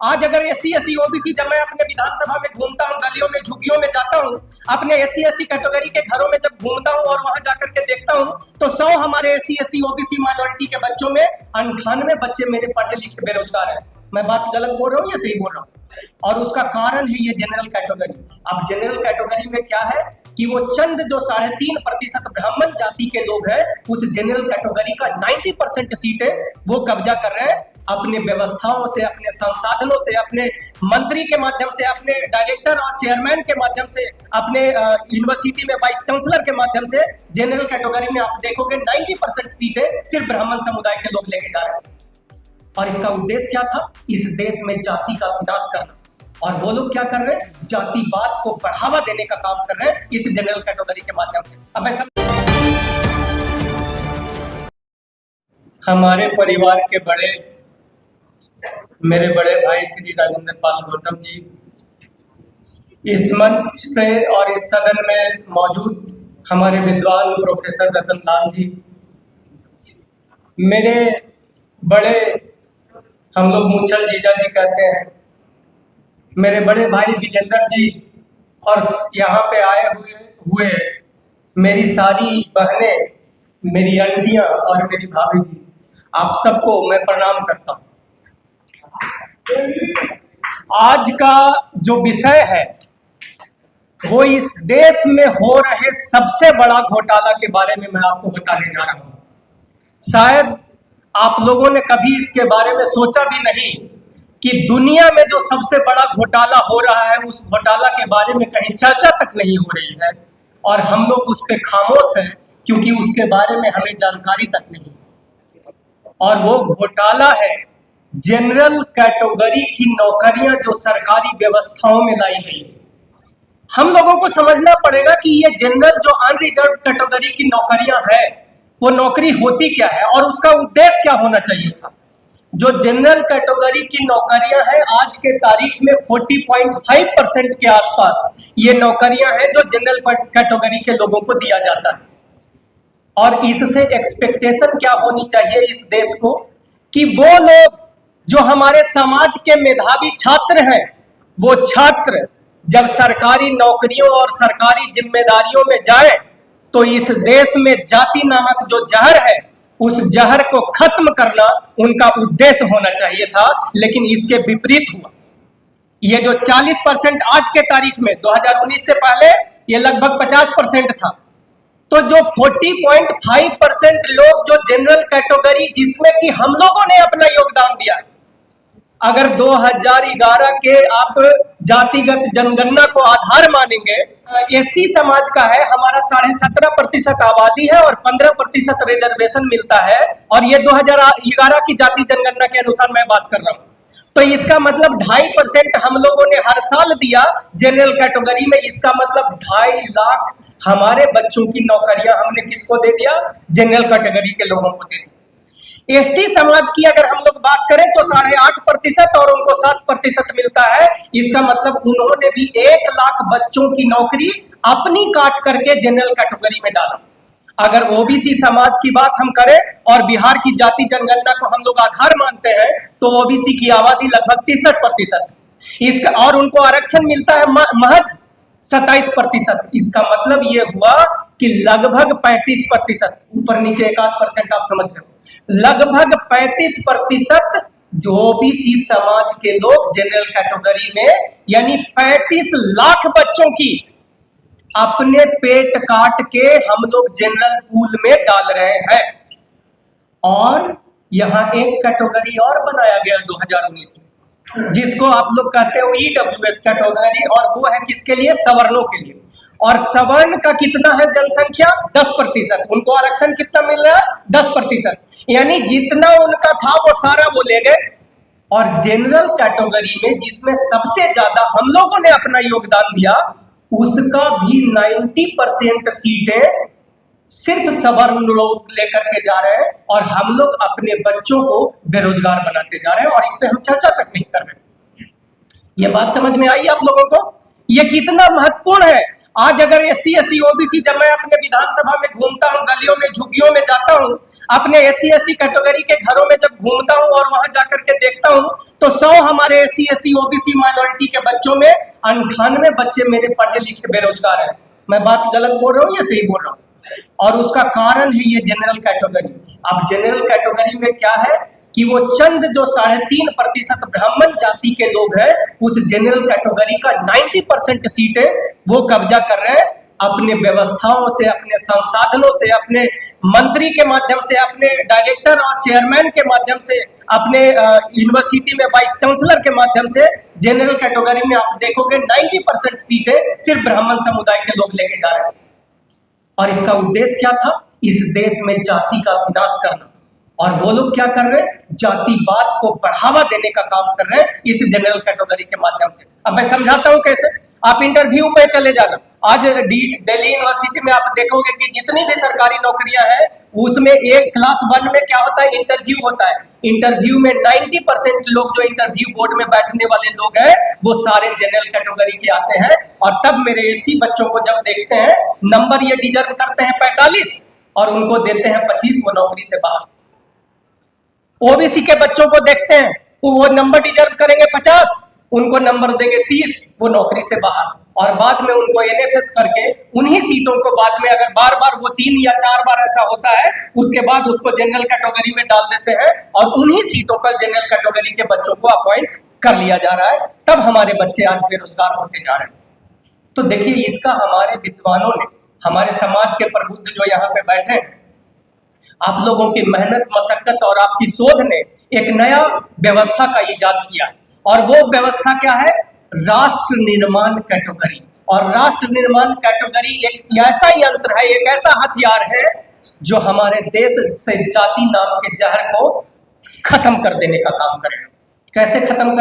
आज अगर SC ST OBC, जब मैं अपने विधानसभा में घूमता हूँ, गलियों में झुग्गियों में जाता हूँ, अपने एससी एसटी कैटेगरी के घरों में जब घूमता हूँ और वहां जाकर के देखता हूँ, तो 100 हमारे एससी एसटी ओबीसी माइनॉरिटी के बच्चों में 98 बच्चे मेरे पढ़े लिखे बेरोजगार हैं। मैं बात गलत बोल रहा हूँ या सही बोल रहा हूँ? और उसका कारण है ये जनरल कैटेगरी। अब जनरल कैटेगरी में क्या है कि वो चंद जो 3.5% ब्राह्मण जाति के लोग हैं, उस जनरल कैटेगरी का 90% सीटें वो कब्जा कर रहे हैं अपने व्यवस्थाओं से, अपने संसाधनों से, अपने मंत्री के माध्यम से, अपने डायरेक्टर और चेयरमैन के माध्यम से, अपने यूनिवर्सिटी में वाइस चांसलर के माध्यम से। जनरल कैटेगरी में आप देखोगे 90% सीटें सिर्फ ब्राह्मण समुदाय के लोग लेके जा रहे हैं। और इसका उद्देश्य क्या था? इस देश में जाति का विनाश करना। और वो लोग क्या कर रहे हैं? जातिवाद को बढ़ावा देने का काम कर रहे हैं इस जनरल कैटेगरी के माध्यम से। अब ऐसा हमारे परिवार के बड़े, मेरे बड़े भाई श्री राजेंद्र पाल गौतम जी इस मंच से और इस सदन में मौजूद हमारे विद्वान प्रोफेसर रतन लाल जी, मेरे बड़े, हम लोग मूंछल जीजा जी कहते हैं, मेरे बड़े भाई विजेंद्र जी, और यहाँ पे आए हुए मेरी सारी बहनें, मेरी आंटियां और मेरी भाभी जी, आप सबको मैं प्रणाम करता हूँ। आज का जो विषय है वो इस देश में हो रहे सबसे बड़ा घोटाला के बारे में मैं आपको बताने जा रहा हूँ। शायद आप लोगों ने कभी इसके बारे में सोचा भी नहीं कि दुनिया में जो सबसे बड़ा घोटाला हो रहा है, उस घोटाला के बारे में कहीं चर्चा तक नहीं हो रही है, और हम लोग उस पर खामोश हैं क्योंकि उसके बारे में हमें जानकारी तक नहीं। और वो घोटाला है जनरल कैटेगरी की नौकरियां जो सरकारी व्यवस्थाओं में लाई गई है। हम लोगों को समझना पड़ेगा कि ये जनरल जो अनरिजर्व कैटेगरी की नौकरियां हैं, वो नौकरी होती क्या है और उसका उद्देश्य क्या होना चाहिए था। जो जनरल कैटेगरी की नौकरियां हैं, आज के तारीख में 40.5% के आसपास ये नौकरियां हैं जो जनरल कैटेगरी के लोगों को दिया जाता है। और इससे एक्सपेक्टेशन क्या होनी चाहिए इस देश को कि वो लोग जो हमारे समाज के मेधावी छात्र हैं, वो छात्र जब सरकारी नौकरियों और सरकारी जिम्मेदारियों में जाए तो इस देश में जाति नामक जो जहर है, उस जहर को खत्म करना उनका उद्देश्य होना चाहिए था। लेकिन इसके विपरीत हुआ। ये जो 40% आज के तारीख में, 2019 से पहले ये लगभग 50% था। तो जो 40.5% लोग जो जनरल कैटेगरी, जिसमें कि हम लोगों ने अपना योगदान दिया, अगर 2011 के आप जातिगत जनगणना को आधार मानेंगे, एससी समाज का है हमारा 17.5% आबादी है और 15% रिजर्वेशन मिलता है, और ये 2011 की जाति जनगणना के अनुसार मैं बात कर रहा हूँ। तो इसका मतलब 2.5% हम लोगों ने हर साल दिया जनरल कैटेगरी में। इसका मतलब 2.5 लाख हमारे बच्चों की नौकरियां हमने किसको दे दिया? जनरल कैटेगरी के लोगों को दे दिया। एसटी समाज की अगर हम लोग बात करें तो 8.5% और उनको 7% मिलता है। इसका मतलब उन्होंने भी 1 लाख बच्चों की नौकरी अपनी काट करके जनरल कैटेगरी में डाला। अगर ओबीसी समाज की बात हम करें और बिहार की जाति जनगणना को हम लोग आधार मानते हैं तो ओबीसी की आबादी लगभग 63% है। इसका और उनको आरक्षण मिलता है महज 27%। इसका मतलब ये हुआ कि लगभग 35%, ऊपर नीचे 1-8% आप समझ रहे हो, लगभग 35% जो ओबीसी समाज के लोग जनरल कैटेगरी में, यानी 35 लाख बच्चों की अपने पेट काट के हम लोग जनरल पूल में डाल रहे हैं। और यहां एक कैटेगरी और बनाया गया 2019 में, जिसको आप लोग कहते हो ईडब्ल्यूएस कैटेगरी, और वो है किसके लिए? सवर्णों के लिए। और सवर्ण का कितना है जनसंख्या? 10%। उनको आरक्षण कितना मिल रहा है? 10%। यानी जितना उनका था वो सारा वो ले गए। और जनरल कैटेगरी में जिसमें सबसे ज्यादा हम लोगों ने अपना योगदान दिया, उसका भी 90% सीटें सिर्फ सवर्ण लोग लेकर के जा रहे हैं, और हम लोग अपने बच्चों को बेरोजगार बनाते जा रहे हैं, और इस पे हम चर्चा तक नहीं कर रहे। ये बात समझ में आई आप लोगों को? ये कितना महत्वपूर्ण है। आज अगर SC ST OBC, जब मैं अपने विधानसभा में घूमता हूँ, गलियों में झुग्गियों में जाता हूँ, अपने SC ST कैटेगरी के घरों में जब घूमता हूँ और वहां जाकर के देखता हूँ, तो 100 हमारे SC ST OBC माइनॉरिटी के बच्चों में 98 बच्चे मेरे पढ़े लिखे बेरोजगार हैं। मैं बात गलत बोल रहा हूँ या सही बोल रहा हूँ? और उसका कारण है ये जनरल कैटेगरी। अब जनरल कैटेगरी में क्या है कि वो चंद जो 3.5% ब्राह्मण जाति के लोग हैं, उस जनरल कैटेगरी का 90% सीटें वो कब्जा कर रहे हैं अपने व्यवस्थाओं से, अपने संसाधनों से, अपने मंत्री के माध्यम से, अपने डायरेक्टर और चेयरमैन के माध्यम से, अपने यूनिवर्सिटी में वाइस चांसलर के माध्यम से। जनरल कैटेगरी में आप देखोगे 90% सीटें सिर्फ ब्राह्मण समुदाय के लोग लेके जा रहे हैं। और इसका उद्देश्य क्या था? इस देश में जाति का विनाश करना। और वो लोग क्या कर रहे हैं? जातिवाद को बढ़ावा देने का काम कर रहे हैं इस जनरल कैटेगरी के माध्यम से। अब मैं समझाता हूं कैसे। आप इंटरव्यू में चले जाना, आज दिल्ली यूनिवर्सिटी में आप देखोगे कि जितनी भी सरकारी नौकरियां हैं, उसमें एक क्लास 1 में क्या होता है? इंटरव्यू होता है। इंटरव्यू में 90% लोग जो इंटरव्यू बोर्ड में बैठने वाले लोग हैं, वो सारे जनरल कैटेगरी के आते हैं। और तब मेरे SC बच्चों को जब देखते हैं, नंबर ये डिजर्व करते हैं 45 और उनको देते हैं 25, वो नौकरी से बाहर। OBC के बच्चों को देखते हैं, वो नंबर डिजर्व करेंगे 50, उनको नंबर देंगे 30, वो नौकरी से बाहर। और बाद में उनको NFS करके उन्हीं सीटों को बाद में अगर बार बार वो 3 या 4 बार ऐसा होता है, उसके बाद उसको जनरल कैटेगरी में डाल देते हैं और उन्हीं सीटों पर जनरल कैटेगरी के बच्चों को अपॉइंट कर लिया जा रहा है। तब हमारे बच्चे आज बेरोजगार होते जा रहे हैं। तो देखिए, इसका हमारे विद्वानों ने, हमारे समाज के प्रबुद्ध जो यहाँ पे बैठे हैं, आप लोगों की मेहनत, मशक्कत और आपकी शोध ने एक नया व्यवस्था का इजाद किया है। और वो व्यवस्था क्या है? राष्ट्र निर्माण कैटेगरी। और राष्ट्र निर्माण कैटेगरी एक ऐसा यंत्र है, एक ऐसा हथियार है जो हमारे देश से जाति नाम के जहर को खत्म कर देने का काम करेगा। कैसे खत्म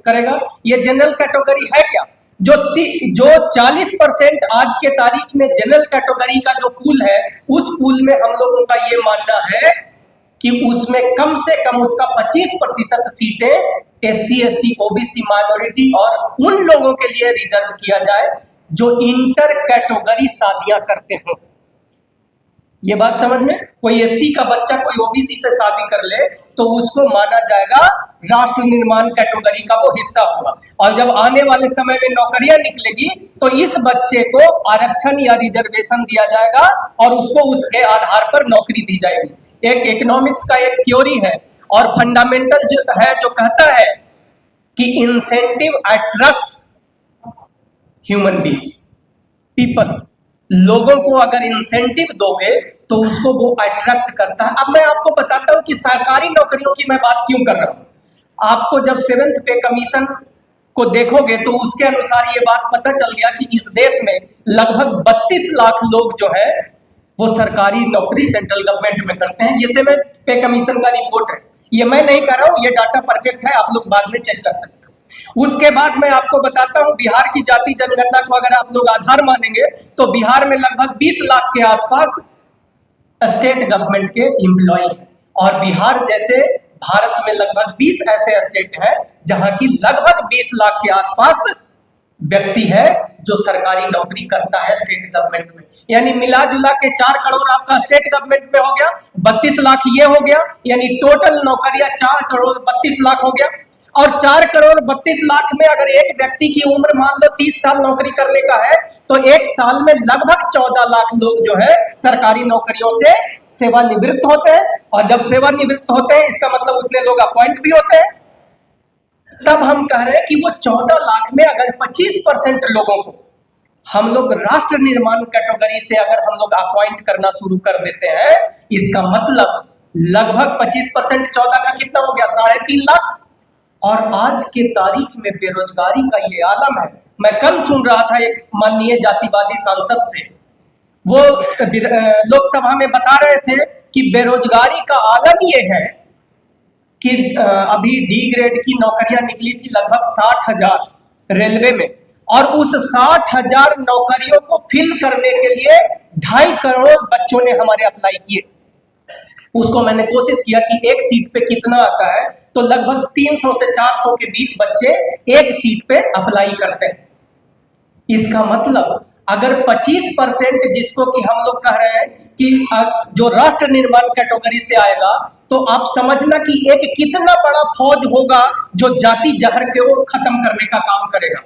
करेगा? ये जनरल कैटेगरी है क्या? जो 40% आज के तारीख में जनरल कैटेगरी का जो पूल है, उस पूल में हम लोगों का ये मानना है कि उसमें कम से कम उसका 25% सीटें SC ST OBC माइनॉरिटी और उन लोगों के लिए रिजर्व किया जाए जो इंटर कैटेगरी शादियां करते हो। ये बात समझ में? कोई SC का बच्चा कोई OBC से शादी कर ले तो उसको माना जाएगा राष्ट्र निर्माण कैटेगरी का वो हिस्सा होगा। और जब आने वाले समय में नौकरियां निकलेगी तो इस बच्चे को आरक्षण या रिजर्वेशन दिया जाएगा और उसको उसके आधार पर नौकरी दी जाएगी। एक इकोनॉमिक्स का एक थ्योरी है और फंडामेंटल जो है, जो कहता है कि incentive attracts human beings, people. लोगों को अगर इंसेंटिव दोगे तो उसको वो अट्रैक्ट करता है। अब मैं आपको बताता हूं कि सरकारी नौकरियों की मैं बात क्यों कर रहा हूं। आपको जब 7th पे कमीशन को देखोगे तो उसके अनुसार ये बात पता चल गया कि इस देश में लगभग 32 लाख लोग जो है वो सरकारी नौकरी सेंट्रल गवर्नमेंट में करते हैं। ये 7th पे कमीशन का रिपोर्ट है, ये मैं नहीं कर रहा हूं, ये डाटा परफेक्ट है, आप लोग बाद में चेक कर सकते हैं। उसके बाद मैं आपको बताता हूं बिहार की जाति जनगणना को अगर आप लोग आधार मानेंगे तो बिहार में लगभग 20 लाख के आसपास स्टेट गवर्नमेंट के एम्प्लॉय हैं। और बिहार जैसे भारत में लगभग 20 ऐसे स्टेट हैं जहां की लगभग 20 लाख के आसपास व्यक्ति है जो सरकारी नौकरी करता है स्टेट गवर्नमेंट में। यानी मिला जुला के 4 करोड़ आपका स्टेट गवर्नमेंट में हो गया, 32 लाख ये हो गया, यानी टोटल नौकरियां 4 करोड़ 32 लाख हो गया। और 4 करोड़ 32 लाख में अगर एक व्यक्ति की उम्र मान लो 30 साल नौकरी करने का है तो एक साल में लगभग 14 लाख लोग जो है सरकारी नौकरियों से सेवानिवृत्त होते हैं। और जब सेवानिवृत्त होते हैं इसका मतलब उतने लोग अपॉइंट भी होते हैं। तब हम कह रहे हैं कि वो 14 लाख में अगर 25% लोगों को हम लोग राष्ट्र निर्माण कैटेगरी से अगर हम लोग अपॉइंट करना शुरू कर देते हैं, इसका मतलब लगभग 25% 14 का कितना हो गया? 3.5 लाख। और आज के तारीख में बेरोजगारी का ये आलम है। मैं कल सुन रहा था एक माननीय जातिवादी सांसद से, वो लोकसभा में बता रहे थे कि बेरोजगारी का आलम ये है कि अभी D ग्रेड की नौकरियां निकली थी लगभग 60,000 रेलवे में, और उस 60,000 नौकरियों को फिल करने के लिए 2.5 करोड़ बच्चों ने हमारे अप्लाई किए। उसको मैंने कोशिश किया कि एक सीट पे कितना आता है, तो लगभग 300 से 400 के बीच बच्चे एक सीट पे अप्लाई करते हैं। इसका मतलब अगर 25% जिसको कि हम लोग कह रहे हैं कि जो राष्ट्र निर्माण कैटेगरी से आएगा, तो आप समझना कि एक कितना बड़ा फौज होगा जो जाति जहर के वो खत्म करने का काम करेगा।